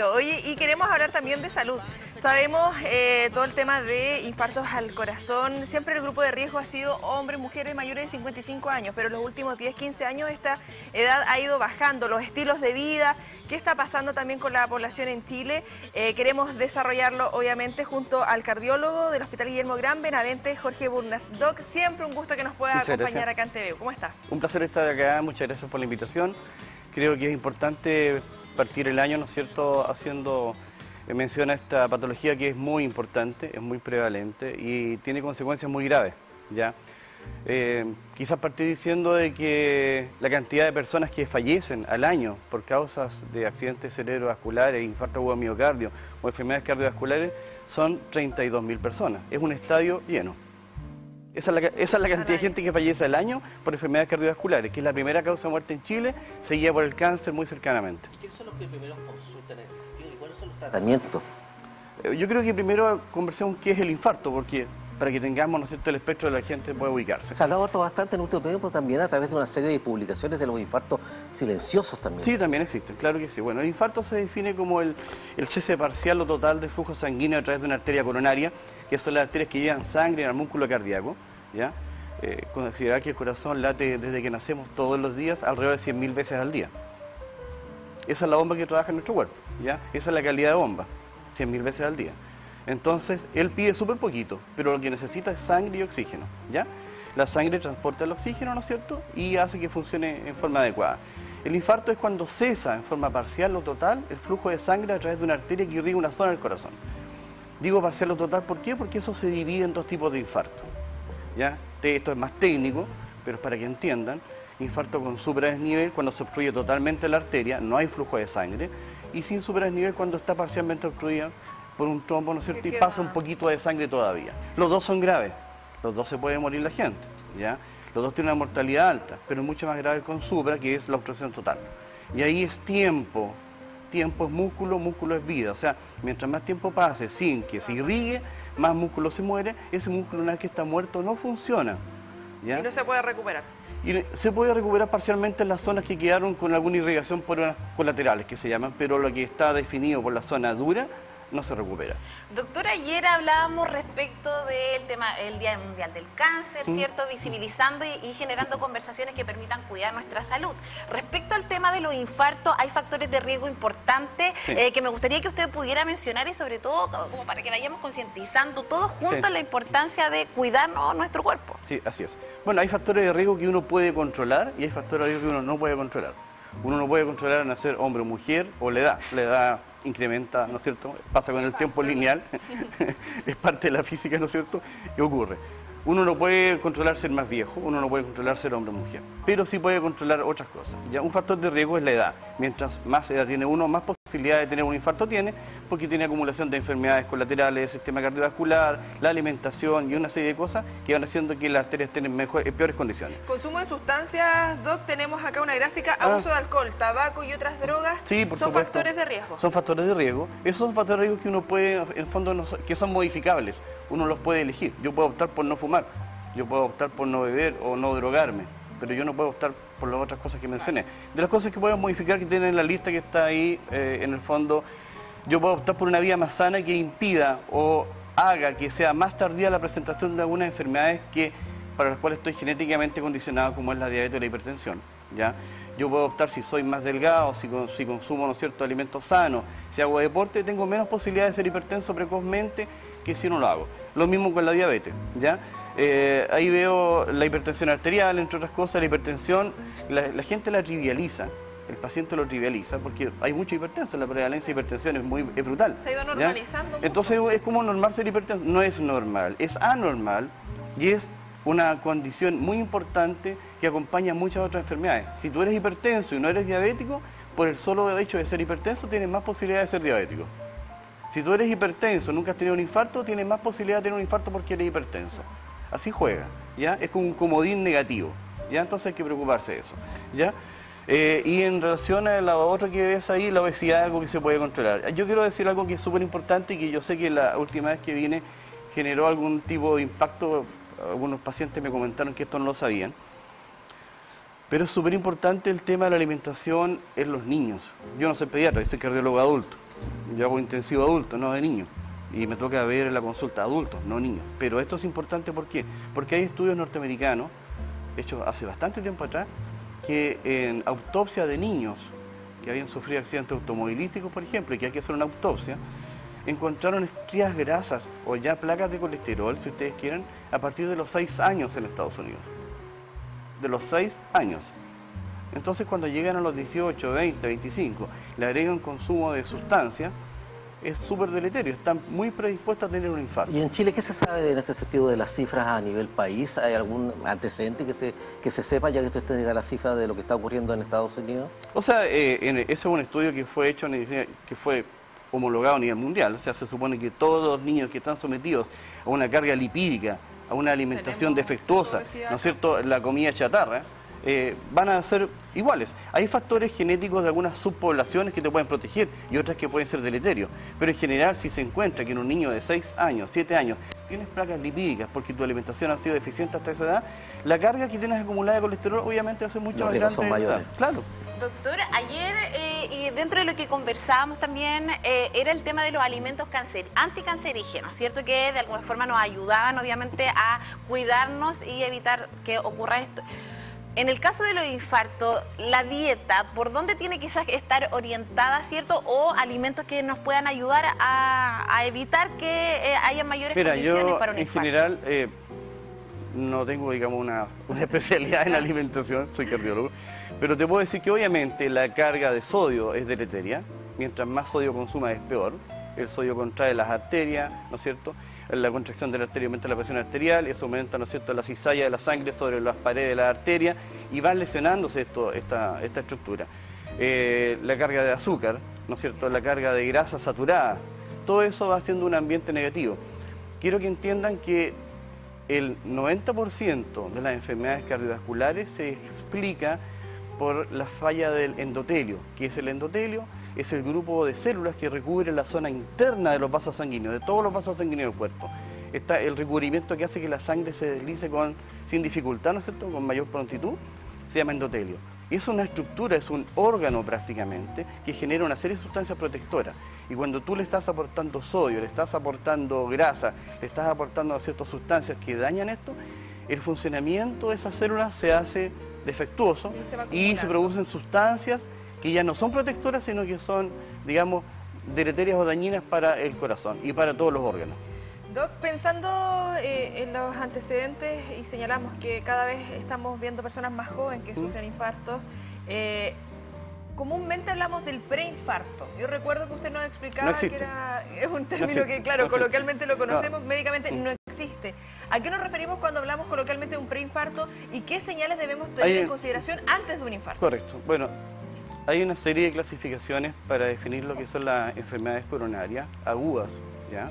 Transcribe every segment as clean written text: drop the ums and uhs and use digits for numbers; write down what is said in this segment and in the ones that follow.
Oye, y queremos hablar también de salud. Sabemos todo el tema de infartos al corazón. Siempre el grupo de riesgo ha sido hombres, mujeres mayores de 55 años, pero en los últimos 10, 15 años esta edad ha ido bajando. Los estilos de vida, ¿qué está pasando también con la población en Chile? Queremos desarrollarlo, obviamente, junto al cardiólogo del Hospital Guillermo Gran Benavente, Jorge Burnas. Doc, siempre un gusto que nos pueda acompañar acá en TVU. ¿Cómo está? Un placer estar acá, muchas gracias por la invitación. Creo que es importante partir el año, ¿no es cierto?, haciendo mención a esta patología que es muy importante, es muy prevalente y tiene consecuencias muy graves, ¿ya? Quizás partir diciendo de que la cantidad de personas que fallecen al año por causas de accidentes cerebrovasculares, infarto agudo de miocardio o enfermedades cardiovasculares son 32.000 personas. Es un estadio lleno. Esa es la cantidad de gente que fallece al año por enfermedades cardiovasculares, que es la primera causa de muerte en Chile, seguida por el cáncer muy cercanamente. ¿Y quiénes son los que primero consultan en ese sentido y cuáles son los tratamientos? Yo creo que primero conversemos qué es el infarto, porque para que tengamos, ¿no es cierto?, el espectro de la gente puede ubicarse. Se ha hablado bastante en el último tiempo también a través de una serie de publicaciones de los infartos silenciosos también. Sí, también existen, claro que sí. Bueno, el infarto se define como el cese parcial o total del flujo sanguíneo a través de una arteria coronaria, que son las arterias que llevan sangre al músculo cardíaco, ¿ya? Considerar que el corazón late desde que nacemos todos los días alrededor de 100.000 veces al día. Esa es la bomba que trabaja en nuestro cuerpo, ¿ya? Esa es la calidad de bomba, 100.000 veces al día. Entonces, él pide súper poquito, pero lo que necesita es sangre y oxígeno, ¿ya? La sangre transporta el oxígeno, ¿no es cierto?, y hace que funcione en forma adecuada. El infarto es cuando cesa en forma parcial o total el flujo de sangre a través de una arteria que irriga una zona del corazón. Digo parcial o total, ¿por qué? Porque eso se divide en dos tipos de infarto, ¿ya? Esto es más técnico, pero es para que entiendan. Infarto con supradesnivel, cuando se obstruye totalmente la arteria, no hay flujo de sangre, y sin supradesnivel cuando está parcialmente obstruida por un trombo, ¿no es cierto?, y pasa un poquito de sangre todavía. Los dos son graves, los dos se puede morir la gente, ¿ya? Los dos tienen una mortalidad alta, pero es mucho más grave con supra, que es la obstrucción total. Y ahí es tiempo. Tiempo es músculo, músculo es vida. O sea, mientras más tiempo pase sin que se irrigue, más músculo se muere. Ese músculo, una vez que está muerto, no funciona, ¿ya? Y no se puede recuperar. Y se puede recuperar parcialmente en las zonas que quedaron con alguna irrigación por unas colaterales, que se llaman, pero lo que está definido por la zona dura no se recupera. Doctora, ayer hablábamos respecto del tema, el Día Mundial del Cáncer, ¿cierto? Visibilizando y generando conversaciones que permitan cuidar nuestra salud. Respecto al tema de los infartos, hay factores de riesgo importantes que me gustaría que usted pudiera mencionar y sobre todo como para que vayamos concientizando todos juntos la importancia de cuidarnos nuestro cuerpo. Sí, así es. Bueno, hay factores de riesgo que uno puede controlar y hay factores de riesgo que uno no puede controlar. Uno no puede controlar nacer hombre o mujer o la edad. La edad incrementa, ¿no es cierto? Pasa con el tiempo lineal, es parte de la física, ¿no es cierto? Y ocurre. Uno no puede controlar ser más viejo, uno no puede controlar ser hombre o mujer, pero sí puede controlar otras cosas. ¿Ya? Un factor de riesgo es la edad. Mientras más edad tiene uno, más posibilidad de tener un infarto tiene, porque tiene acumulación de enfermedades colaterales del sistema cardiovascular, la alimentación y una serie de cosas que van haciendo que las arterias estén en peores condiciones. Consumo de sustancias, Doc, tenemos acá una gráfica, abuso de alcohol, tabaco y otras drogas, sí, por son supuesto. Factores de riesgo. Son factores de riesgo. Esos son factores de riesgo que uno puede, en el fondo, que son modificables. Uno los puede elegir. Yo puedo optar por no fumar, yo puedo optar por no beber o no drogarme, pero yo no puedo optar por las otras cosas que mencioné. De las cosas que puedo modificar que tienen en la lista que está ahí, en el fondo, yo puedo optar por una vida más sana que impida o haga que sea más tardía la presentación de algunas enfermedades para las cuales estoy genéticamente condicionado, como es la diabetes o la hipertensión, ¿ya? Yo puedo optar si soy más delgado, si consumo, ¿no es cierto?, alimentos sanos, si hago deporte, tengo menos posibilidades de ser hipertenso precozmente que si no lo hago. Lo mismo con la diabetes, ¿ya? Ahí veo la hipertensión arterial, entre otras cosas. La hipertensión, la gente la trivializa, el paciente lo trivializa, porque hay mucho hipertenso, la prevalencia de hipertensión es brutal. Se ha ido normalizando mucho. Entonces es como normal ser hipertenso. No es normal, es anormal y es una condición muy importante que acompaña muchas otras enfermedades. Si tú eres hipertenso y no eres diabético, por el solo hecho de ser hipertenso tienes más posibilidades de ser diabético. Si tú eres hipertenso, nunca has tenido un infarto, tienes más posibilidad de tener un infarto porque eres hipertenso. Así juega, ¿ya? Es como un comodín negativo, ¿ya? Entonces hay que preocuparse de eso, ¿ya? Y en relación a lo otro que ves ahí, la obesidad es algo que se puede controlar. Yo quiero decir algo que es súper importante y que yo sé que la última vez que vine generó algún tipo de impacto. Algunos pacientes me comentaron que esto no lo sabían. Pero es súper importante el tema de la alimentación en los niños. Yo no soy pediatra, soy cardiólogo adulto. yo hago intensivo adulto, no de niños. Y me toca ver en la consulta adultos, no niños. Pero esto es importante, ¿por qué? Porque hay estudios norteamericanos, hechos hace bastante tiempo atrás, que en autopsia de niños que habían sufrido accidentes automovilísticos, por ejemplo, y que hay que hacer una autopsia, encontraron estrías grasas o ya placas de colesterol, si ustedes quieren, a partir de los 6 años en Estados Unidos. De los 6 años. Entonces, cuando llegan a los 18, 20, 25, le agregan consumo de sustancias, es súper deleterio, están muy predispuestos a tener un infarto. ¿Y en Chile qué se sabe en este sentido de las cifras a nivel país? ¿Hay algún antecedente que se sepa, ya que usted diga la cifra de lo que está ocurriendo en Estados Unidos? O sea, ese es un estudio que fue hecho, que fue homologado a nivel mundial. O sea, se supone que todos los niños que están sometidos a una carga lipídica, a una alimentación defectuosa, ¿no es cierto?, la comida chatarra, van a ser iguales. Hay factores genéticos de algunas subpoblaciones que te pueden proteger y otras que pueden ser deleterios. Pero en general, si se encuentra que en un niño de 6 años, 7 años, tienes placas lipídicas porque tu alimentación ha sido deficiente hasta esa edad, la carga que tienes acumulada de colesterol obviamente va a ser mucho más grande. Son mayores. Claro. Doctor, ayer, y dentro de lo que conversábamos también, era el tema de los alimentos anticancerígenos, ¿cierto? Que de alguna forma nos ayudaban, obviamente, a cuidarnos y evitar que ocurra esto. En el caso de los infartos, la dieta, ¿por dónde tiene quizás estar orientada, cierto? O alimentos que nos puedan ayudar a evitar que haya mayores condiciones para un infarto. En general, no tengo, digamos, una especialidad en alimentación, soy cardiólogo, pero te puedo decir que obviamente la carga de sodio es deleteria. Mientras más sodio consuma es peor. El sodio contrae las arterias, ¿no es cierto? La contracción de la arteria aumenta la presión arterial, eso aumenta, ¿no es cierto?, la cizalla de la sangre sobre las paredes de la arteria y van lesionándose esta estructura. La carga de azúcar, ¿no es cierto?, la carga de grasa saturada, todo eso va haciendo un ambiente negativo. Quiero que entiendan que el 90% de las enfermedades cardiovasculares se explica por la falla del endotelio. ¿Qué es el endotelio? Es el grupo de células que recubre la zona interna de los vasos sanguíneos, de todos los vasos sanguíneos del cuerpo. Está el recubrimiento que hace que la sangre se deslice sin dificultad, ¿no es cierto?, con mayor prontitud, se llama endotelio. Y es una estructura, es un órgano prácticamente, que genera una serie de sustancias protectoras. Y cuando tú le estás aportando sodio, le estás aportando grasa, le estás aportando ciertas sustancias que dañan esto, el funcionamiento de esas células se hace defectuoso y se producen sustancias que ya no son protectoras, sino que son, digamos, deleterias o dañinas para el corazón y para todos los órganos. Doc, pensando en los antecedentes y señalamos que cada vez estamos viendo personas más jóvenes que sufren infartos, comúnmente hablamos del preinfarto. Yo recuerdo que usted nos explicaba que es un término que, claro, coloquialmente lo conocemos, médicamente no existe. ¿A qué nos referimos cuando hablamos coloquialmente de un preinfarto y qué señales debemos tener en consideración antes de un infarto? Correcto. Bueno, hay una serie de clasificaciones para definir lo que son las enfermedades coronarias agudas, ¿ya?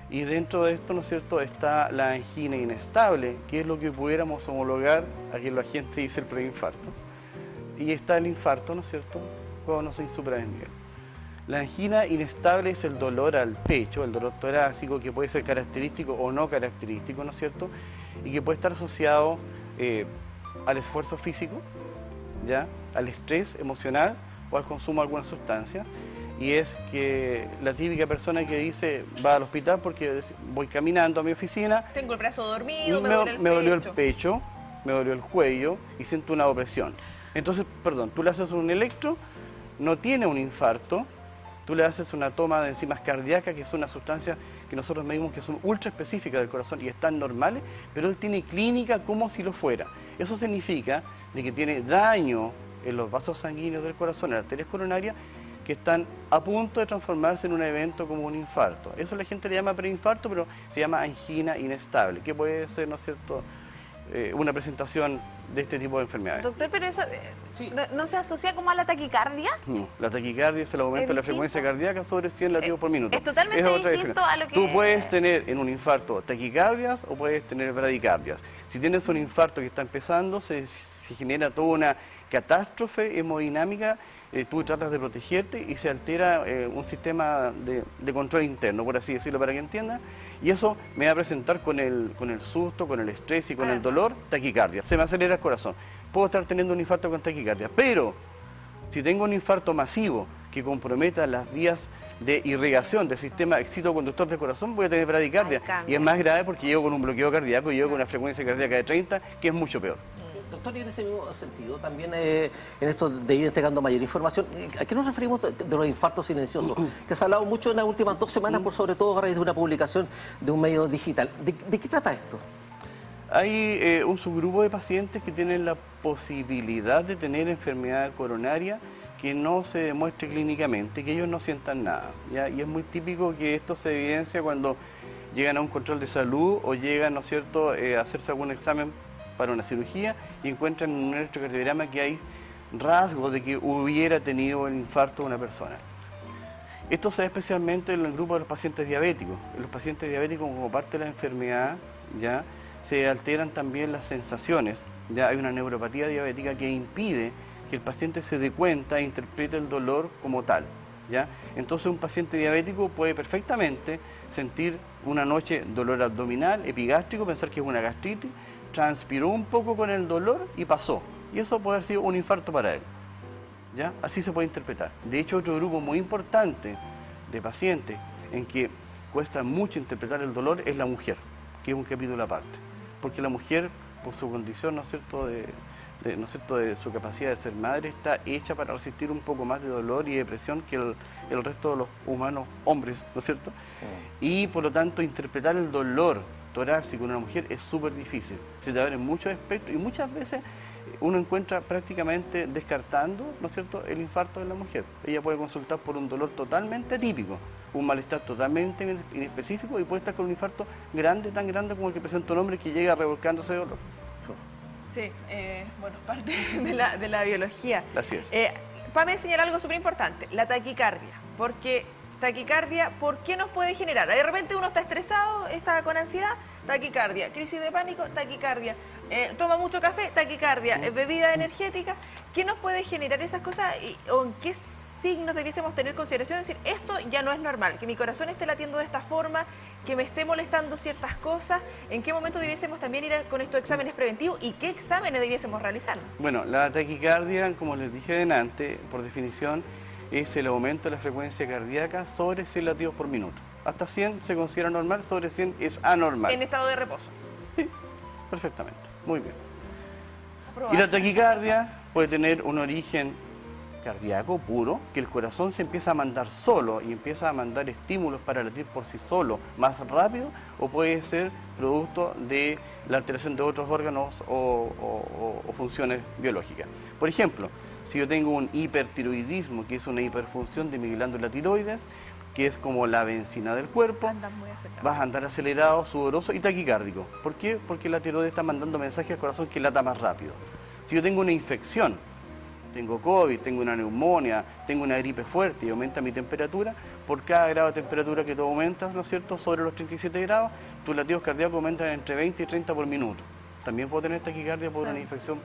Y dentro de esto, ¿no es cierto?, está la angina inestable, que es lo que pudiéramos homologar a que la gente dice el preinfarto. Y está el infarto, ¿no es cierto?, cuando no se supera el nivel. La angina inestable es el dolor al pecho, el dolor torácico, que puede ser característico o no característico, ¿no es cierto?, y que puede estar asociado al esfuerzo físico, ¿ya?, al estrés emocional o al consumo de alguna sustancia. Y es que la típica persona que dice, va al hospital porque voy caminando a mi oficina. Tengo el brazo dormido, me dolió el pecho, me dolió el cuello y siento una opresión. Entonces, perdón, tú le haces un electro, no tiene un infarto, tú le haces una toma de enzimas cardíacas, que es una sustancia que nosotros medimos que son ultra específicas del corazón y están normales, pero él tiene clínica como si lo fuera. Eso significa de que tiene daño en los vasos sanguíneos del corazón, en las arterias coronarias, que están a punto de transformarse en un evento como un infarto. Eso la gente le llama preinfarto, pero se llama angina inestable, que puede ser, ¿no es cierto?, una presentación de este tipo de enfermedades. Doctor, pero eso ¿no se asocia como a la taquicardia? No, la taquicardia es el aumento de la frecuencia cardíaca sobre 100 latidos por minuto. Es totalmente distinto a lo que... Tú puedes tener en un infarto taquicardias o puedes tener bradicardias. Si tienes un infarto que está empezando, se genera toda una catástrofe hemodinámica, tú tratas de protegerte y se altera un sistema de control interno, por así decirlo, para que entiendan, y eso me va a presentar con el susto, con el estrés y con el dolor, taquicardia. Se me acelera el corazón. Puedo estar teniendo un infarto con taquicardia, pero si tengo un infarto masivo que comprometa las vías de irrigación del sistema excitoconductor del corazón, voy a tener bradicardia. Ay, Y es más grave porque llego con un bloqueo cardíaco y llego con una frecuencia cardíaca de 30, que es mucho peor. Doctor, y en ese mismo sentido, también en esto de ir entregando mayor información, ¿a qué nos referimos de los infartos silenciosos? Que se ha hablado mucho en las últimas 2 semanas, por sobre todo a raíz de una publicación de un medio digital. ¿De qué trata esto? Hay un subgrupo de pacientes que tienen la posibilidad de tener enfermedad coronaria que no se demuestre clínicamente, que ellos no sientan nada, ¿ya? Y es muy típico que esto se evidencia cuando llegan a un control de salud o llegan, ¿no es cierto?, a hacerse algún examen para una cirugía y encuentran en un electrocardiograma que hay rasgos de que hubiera tenido el infarto una persona. Esto se da especialmente en el grupo de los pacientes diabéticos. En los pacientes diabéticos, como parte de la enfermedad, ya se alteran también las sensaciones. Ya hay una neuropatía diabética que impide que el paciente se dé cuenta e interprete el dolor como tal, ¿ya? Entonces un paciente diabético puede perfectamente sentir una noche dolor abdominal, epigástrico, pensar que es una gastritis, transpiró un poco con el dolor y pasó. Y eso puede haber sido un infarto para él, ¿ya? Así se puede interpretar. De hecho, otro grupo muy importante de pacientes en que cuesta mucho interpretar el dolor es la mujer, que es un capítulo aparte. Porque la mujer, por su condición, ¿no es cierto?, de su capacidad de ser madre, está hecha para resistir un poco más de dolor y depresión que el resto de los humanos hombres, ¿no es cierto? Y por lo tanto, interpretar el dolor torácico en una mujer es súper difícil. Se te abren muchos espectros y muchas veces uno encuentra prácticamente descartando, ¿no es cierto?, el infarto de la mujer. Ella puede consultar por un dolor totalmente atípico, un malestar totalmente inespecífico y puede estar con un infarto grande, tan grande como el que presenta un hombre que llega revolcándose de dolor. Sí, bueno, parte de la biología. Así es. Para enseñar algo súper importante, la taquicardia. Porque taquicardia, ¿por qué nos puede generar? De repente uno está estresado, está con ansiedad, taquicardia. Crisis de pánico, taquicardia. Toma mucho café, taquicardia. Bebida energética. ¿Qué nos puede generar esas cosas? ¿O en qué signos debiésemos tener consideración? Es decir, esto ya no es normal, que mi corazón esté latiendo de esta forma, que me esté molestando ciertas cosas. ¿En qué momento debiésemos también ir con estos exámenes preventivos y qué exámenes debiésemos realizar? Bueno, la taquicardia, como les dije delante, por definición, es el aumento de la frecuencia cardíaca sobre 100 latidos por minuto. Hasta 100 se considera normal, sobre 100 es anormal. En estado de reposo. Sí, perfectamente. Muy bien. Aprobado. Y la taquicardia puede tener un origen cardíaco puro, que el corazón se empieza a mandar solo y empieza a mandar estímulos para latir por sí solo más rápido, o puede ser producto de la alteración de otros órganos o funciones biológicas. Por ejemplo, si yo tengo un hipertiroidismo, que es una hiperfunción de mi glándula tiroides, que es como la benzina del cuerpo, vas a andar acelerado, sudoroso y taquicárdico. ¿Por qué? Porque la tiroides está mandando mensajes al corazón que lata más rápido. Si yo tengo una infección, tengo COVID, tengo una neumonía, tengo una gripe fuerte y aumenta mi temperatura, por cada grado de temperatura que tú aumentas, ¿no es cierto?, sobre los 37 grados, tus latidos cardíacos aumentan entre 20 y 30 por minuto. También puedo tener taquicardia por una infección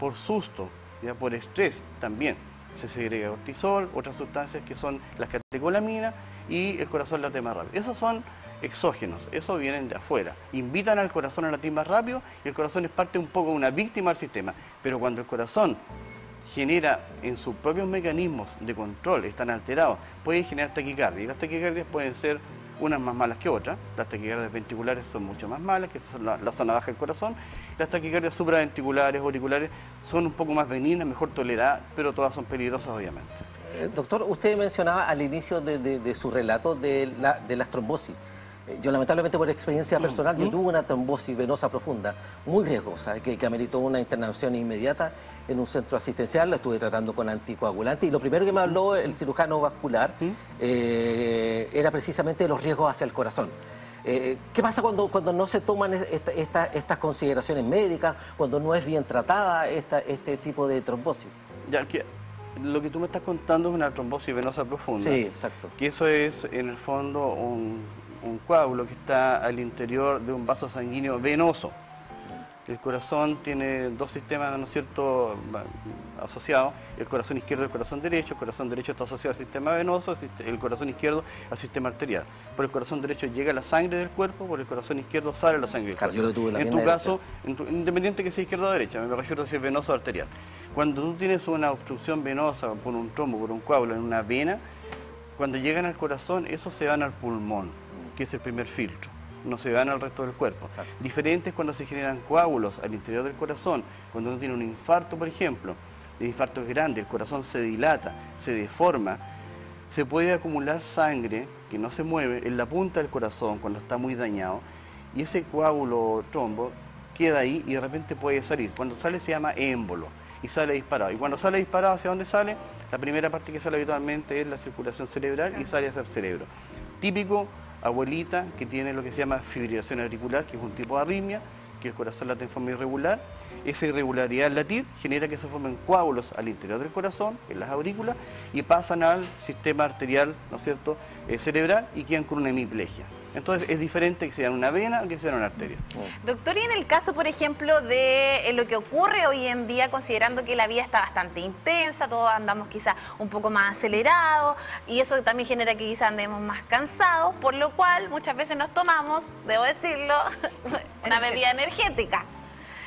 por susto, ya por estrés también. Se segrega cortisol, otras sustancias que son las catecolaminas y el corazón late más rápido. Esos son exógenos, esos vienen de afuera. Invitan al corazón a latir más rápido y el corazón es parte un poco de una víctima del sistema. Pero cuando el corazón genera en sus propios mecanismos de control, están alterados, puede generar taquicardia. Y las taquicardias pueden ser unas más malas que otras. Las taquicardias ventriculares son mucho más malas, que son la zona baja del corazón. Las taquicardias supraventriculares, auriculares, son un poco más benignas, mejor toleradas, pero todas son peligrosas, obviamente. Doctor, usted mencionaba al inicio de su relato de las trombosis. Yo lamentablemente por experiencia personal, yo tuve una trombosis venosa profunda, muy riesgosa, que ameritó una internación inmediata en un centro asistencial. La estuve tratando con anticoagulantes y lo primero que me habló el cirujano vascular era precisamente los riesgos hacia el corazón. ¿Qué pasa cuando no se toman estas consideraciones médicas, cuando no es bien tratada este tipo de trombosis? Ya, lo que tú me estás contando es una trombosis venosa profunda. Sí, exacto. Que eso es, en el fondo, un coágulo que está al interior de un vaso sanguíneo venoso. El corazón tiene dos sistemas, ¿no es cierto?, asociados, el corazón izquierdo y el corazón derecho. El corazón derecho está asociado al sistema venoso, el corazón izquierdo al sistema arterial. Por el corazón derecho llega la sangre del cuerpo, por el corazón izquierdo sale la sangre del cuerpo. Yo lo tuve en tu caso, independiente que sea izquierda o derecha, me refiero a si es venoso o arterial. Cuando tú tienes una obstrucción venosa por un trombo, por un coágulo en una vena, Cuando llegan al corazón, esos se van al pulmón, que es el primer filtro, no se van al resto del cuerpo. Diferente es cuando se generan coágulos al interior del corazón, cuando uno tiene un infarto, por ejemplo, el infarto es grande, el corazón se dilata, se deforma, se puede acumular sangre que no se mueve en la punta del corazón cuando está muy dañado, y ese coágulo o trombo queda ahí y de repente puede salir. Cuando sale se llama émbolo y sale disparado. Y cuando sale disparado, ¿hacia dónde sale? La primera parte que sale habitualmente es la circulación cerebral y sale hacia el cerebro. Típico, abuelita que tiene lo que se llama fibrilación auricular, que es un tipo de arritmia, que el corazón late en forma irregular. Esa irregularidad al latir genera que se formen coágulos al interior del corazón, en las aurículas, y pasan al sistema arterial, ¿no es cierto?, cerebral, y quedan con una hemiplegia. Entonces es diferente que sea una vena o que sea una arteria. Doctor, y en el caso, por ejemplo, de lo que ocurre hoy en día, considerando que la vida está bastante intensa, todos andamos quizás un poco más acelerados, y eso también genera que quizás andemos más cansados, por lo cual muchas veces nos tomamos, debo decirlo, una bebida energética.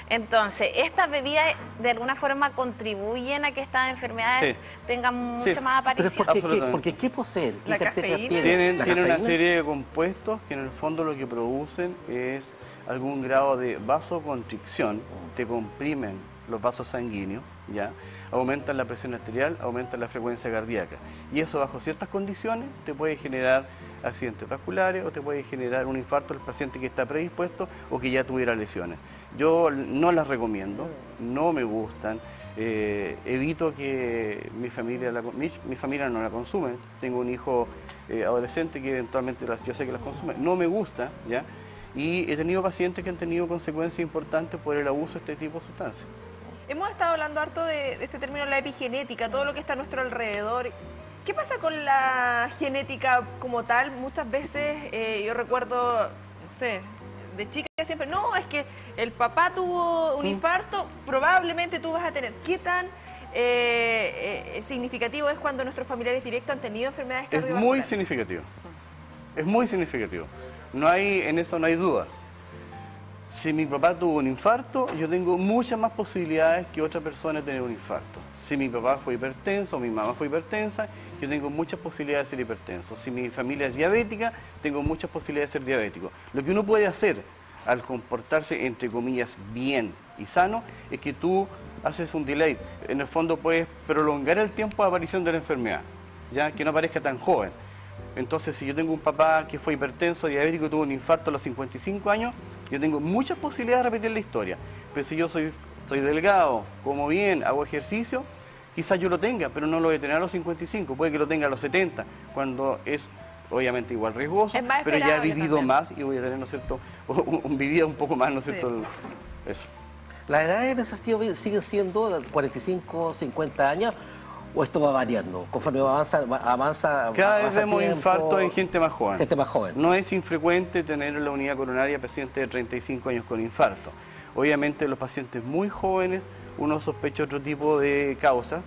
Entonces, ¿estas bebidas de alguna forma contribuyen a que estas enfermedades tengan mucha más aparición? Pero porque ¿qué poseen? ¿Qué características tienen? Tienen una serie de compuestos que en el fondo lo que producen es algún grado de vasoconstricción, te comprimen los vasos sanguíneos, ¿ya? Aumentan la presión arterial, aumentan la frecuencia cardíaca. Y eso bajo ciertas condiciones te puede generar accidentes vasculares o te puede generar un infarto al paciente que está predispuesto o que ya tuviera lesiones. Yo no las recomiendo, no me gustan, evito que mi familia no la consume. Tengo un hijo adolescente que eventualmente yo sé que las consume, no me gusta, ¿ya? Y he tenido pacientes que han tenido consecuencias importantes por el abuso de este tipo de sustancias. Hemos estado hablando harto de este término, la epigenética, todo lo que está a nuestro alrededor. ¿Qué pasa con la genética como tal? Muchas veces yo recuerdo, no sé, de chica siempre, no, es que el papá tuvo un infarto, probablemente tú vas a tener. ¿Qué tan significativo es cuando nuestros familiares directos han tenido enfermedades cardiovasculares? Es muy significativo, es muy significativo. En eso no hay duda. Si mi papá tuvo un infarto, yo tengo muchas más posibilidades que otra persona de tener un infarto. Si mi papá fue hipertenso, mi mamá fue hipertensa, yo tengo muchas posibilidades de ser hipertenso. Si mi familia es diabética, tengo muchas posibilidades de ser diabético. Lo que uno puede hacer al comportarse, entre comillas, bien y sano, es que tú haces un delay. En el fondo puedes prolongar el tiempo de aparición de la enfermedad, ya que no aparezca tan joven. Entonces, si yo tengo un papá que fue hipertenso, diabético y tuvo un infarto a los 55 años, yo tengo muchas posibilidades de repetir la historia. Pero si yo soy delgado, como bien, hago ejercicio, quizás yo lo tenga, pero no lo voy a tener a los 55, puede que lo tenga a los 70, cuando es obviamente igual riesgoso, pero ya he vivido más y voy a tener, ¿no es cierto?, vida un poco más, ¿no es cierto? Eso. ¿Las edades en ese sentido siguen siendo 45, 50 años? ¿O esto va variando? Conforme avanza cada vez vemos infartos en gente más joven. Gente más joven. No es infrecuente tener en la unidad coronaria pacientes de 35 años con infarto. Obviamente los pacientes muy jóvenes, uno sospecha otro tipo de causas,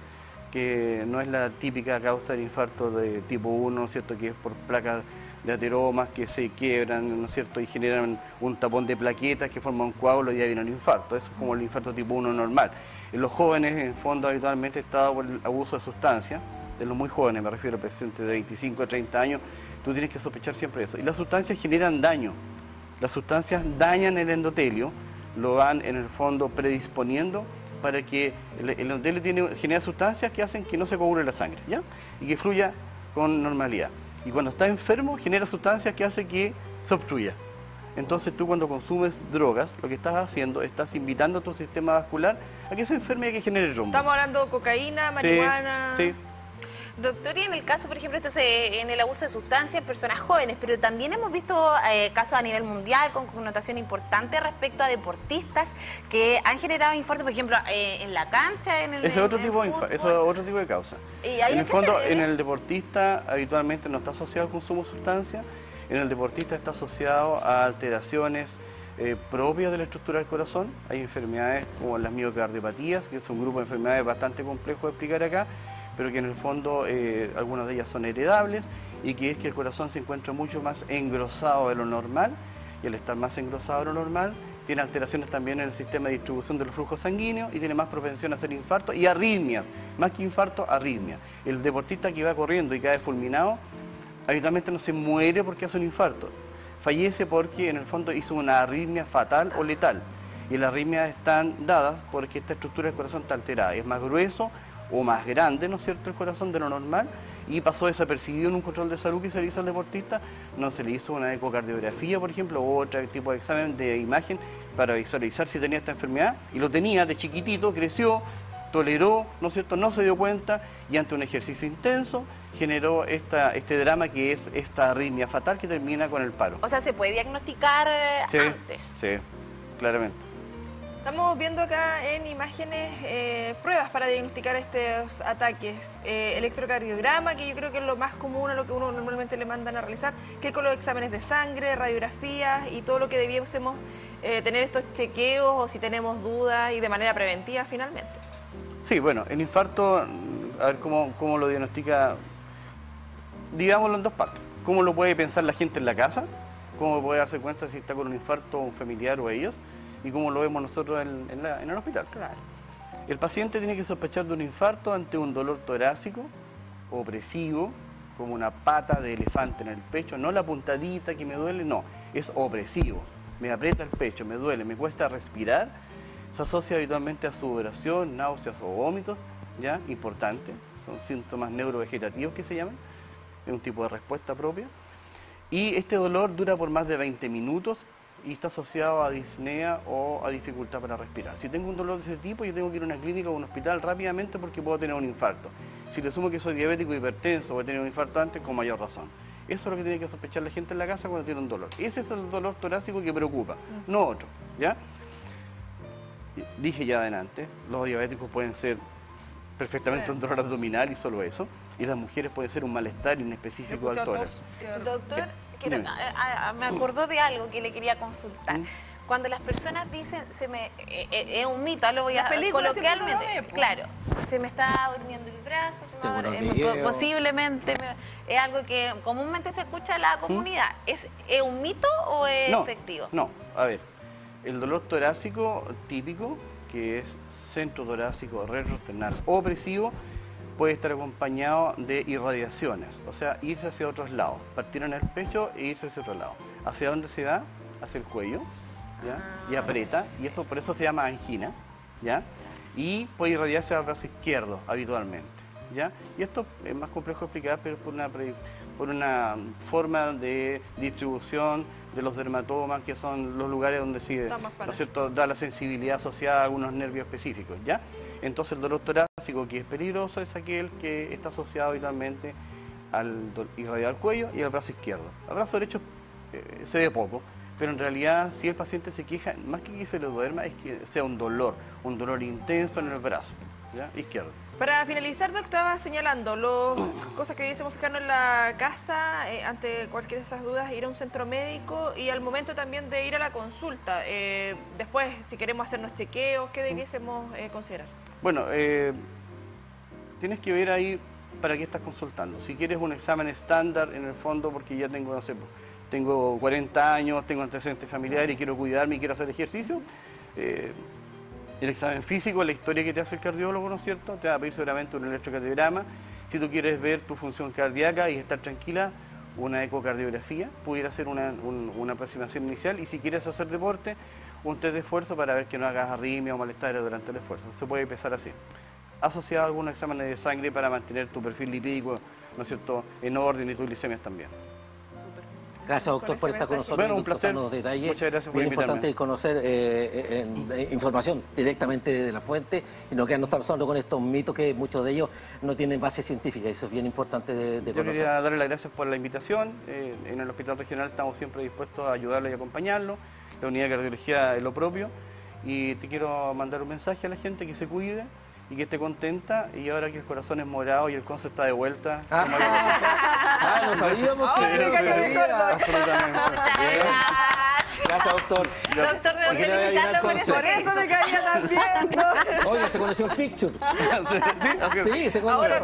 que no es la típica causa del infarto de tipo 1, ¿no es cierto?, que es por placas de ateromas que se quiebran, ¿no es cierto?, y generan un tapón de plaquetas que forman un coágulo y ya viene el infarto. Eso es como el infarto tipo 1 normal. En los jóvenes, en el fondo, habitualmente está por el abuso de sustancias. De los muy jóvenes, me refiero a pacientes de 25 a 30 años, tú tienes que sospechar siempre eso. Y las sustancias generan daño. Las sustancias dañan el endotelio, lo van en el fondo predisponiendo para que el endotelio genera sustancias que hacen que no se coagule la sangre, ¿ya? Y que fluya con normalidad. Y cuando está enfermo, genera sustancias que hacen que se obstruya. Entonces tú cuando consumes drogas, lo que estás haciendo, estás invitando a tu sistema vascular a que se enferme y a que genere trombo. Estamos hablando de cocaína, marihuana... Sí. Doctor, y en el caso, por ejemplo, esto es en el abuso de sustancias en personas jóvenes, pero también hemos visto casos a nivel mundial con connotación importante respecto a deportistas que han generado infartos, por ejemplo, en la cancha, en el Ese es otro tipo de causa. En el fondo, en el deportista habitualmente no está asociado al consumo de sustancias, en el deportista está asociado a alteraciones propias de la estructura del corazón. Hay enfermedades como las miocardiopatías, que es un grupo de enfermedades bastante complejo de explicar acá, pero que en el fondo algunas de ellas son heredables y que es que el corazón se encuentra mucho más engrosado de lo normal, y al estar más engrosado de lo normal tiene alteraciones también en el sistema de distribución del flujo sanguíneo y tiene más propensión a hacer infarto y arritmias, más que infarto, arritmia. El deportista que va corriendo y cae fulminado habitualmente no se muere porque hace un infarto. Fallece porque en el fondo hizo una arritmia fatal o letal. Y las arritmias están dadas porque esta estructura del corazón está alterada. Es más grueso o más grande, ¿no es cierto?, el corazón de lo normal, y pasó desapercibido en un control de salud que se le hizo al deportista. No se le hizo una ecocardiografía, por ejemplo, o otro tipo de examen de imagen para visualizar si tenía esta enfermedad. Y lo tenía de chiquitito, creció, toleró, ¿no es cierto?, no se dio cuenta, y ante un ejercicio intenso generó este drama que es esta arritmia fatal que termina con el paro. O sea, ¿se puede diagnosticar antes? Sí, claramente. Estamos viendo acá en imágenes pruebas para diagnosticar estos ataques. Electrocardiograma, que yo creo que es lo más común a lo que uno normalmente le mandan a realizar, que con los exámenes de sangre, radiografías y todo lo que debiésemos tener estos chequeos o si tenemos dudas y de manera preventiva finalmente. Sí, bueno, el infarto, a ver cómo lo diagnostica, digámoslo en dos partes. ¿Cómo lo puede pensar la gente en la casa? ¿Cómo puede darse cuenta si está con un infarto un familiar o ellos? Y cómo lo vemos nosotros en el hospital. Claro. El paciente tiene que sospechar de un infarto ante un dolor torácico opresivo, como una pata de elefante en el pecho, no la puntadita que me duele, no, es opresivo. Me aprieta el pecho, me duele, me cuesta respirar. Se asocia habitualmente a sudoración, náuseas o vómitos, ¿ya? Importante, son síntomas neurovegetativos que se llaman, es un tipo de respuesta propia. Y este dolor dura por más de 20 minutos y está asociado a disnea o a dificultad para respirar. Si tengo un dolor de ese tipo, yo tengo que ir a una clínica o a un hospital rápidamente porque puedo tener un infarto. Si le sumo que soy diabético, hipertenso o he tenido un infarto antes, con mayor razón. Eso es lo que tiene que sospechar la gente en la casa cuando tiene un dolor. Ese es el dolor torácico que preocupa, no otro, ¿ya? Dije ya adelante, los diabéticos pueden ser perfectamente un dolor abdominal y solo eso, y las mujeres pueden ser un malestar inespecífico al tórax. Doctor, me acordó de algo que le quería consultar. Cuando las personas dicen, es un mito, lo voy a coloquialmente, claro, se me está durmiendo el brazo, posiblemente, es algo que comúnmente se escucha en la comunidad. ¿Es un mito o es efectivo? No, a ver, el dolor torácico típico, que es centro torácico retrosternal opresivo, puede estar acompañado de irradiaciones, o sea, irse hacia otros lados, partir en el pecho e irse hacia otro lado. ¿Hacia dónde se va? Hacia el cuello, ¿ya? Y aprieta, y eso por eso se llama angina, ¿ya? Y puede irradiarse al brazo izquierdo habitualmente, ¿ya? Y esto es más complejo de explicar, pero es por una forma de distribución de los dermatomas, que son los lugares donde se, ¿no es cierto?, da la sensibilidad asociada a algunos nervios específicos, ¿ya? Entonces el dolor torácico, que es peligroso, es aquel que está asociado habitualmente al irradiar cuello y al brazo izquierdo. Al brazo derecho se ve poco, pero en realidad si el paciente se queja, más que se le duerma, es que sea un dolor intenso en el brazo, ¿ya?, izquierdo. Para finalizar, doctor, estaba señalando cosas que debiésemos fijarnos en la casa ante cualquiera de esas dudas, ir a un centro médico y al momento también de ir a la consulta. Después, si queremos hacernos chequeos, ¿qué debiésemos considerar? Bueno, tienes que ver ahí para qué estás consultando. Si quieres un examen estándar, en el fondo, porque ya tengo, no sé, tengo 40 años, tengo antecedentes familiares y quiero cuidarme y quiero hacer ejercicio, el examen físico, la historia que te hace el cardiólogo, ¿no es cierto?, te va a pedir seguramente un electrocardiograma. Si tú quieres ver tu función cardíaca y estar tranquila, una ecocardiografía pudiera ser una aproximación inicial. Y si quieres hacer deporte, un test de esfuerzo para ver que no hagas arritmia o malestares durante el esfuerzo. Se puede empezar así. Asociado a algunos exámenes de sangre para mantener tu perfil lipídico, ¿no es cierto?, en orden, y tus glicemias también. Gracias, doctor, por estar con nosotros. Bueno, un placer. Detalles. Muchas gracias por Bien invitarme. importante conocer información directamente de la fuente y no quedarnos tan solo con estos mitos que muchos de ellos no tienen base científica. Eso es bien importante de Yo conocer. quería darle las gracias por la invitación. En el Hospital Regional estamos siempre dispuestos a ayudarlo y acompañarlo. La unidad de cardiología es lo propio. Y te quiero mandar un mensaje a la gente que se cuide y que esté contenta. Y ahora que el corazón es morado y el cáncer está de vuelta. No sabíamos que Absolutamente. Gracias, doctor. Doctor, debo felicitarlo por eso. Por eso me caía tan bien. Oye, se conoció el Picture. Sí, así es. Sí, se conoció.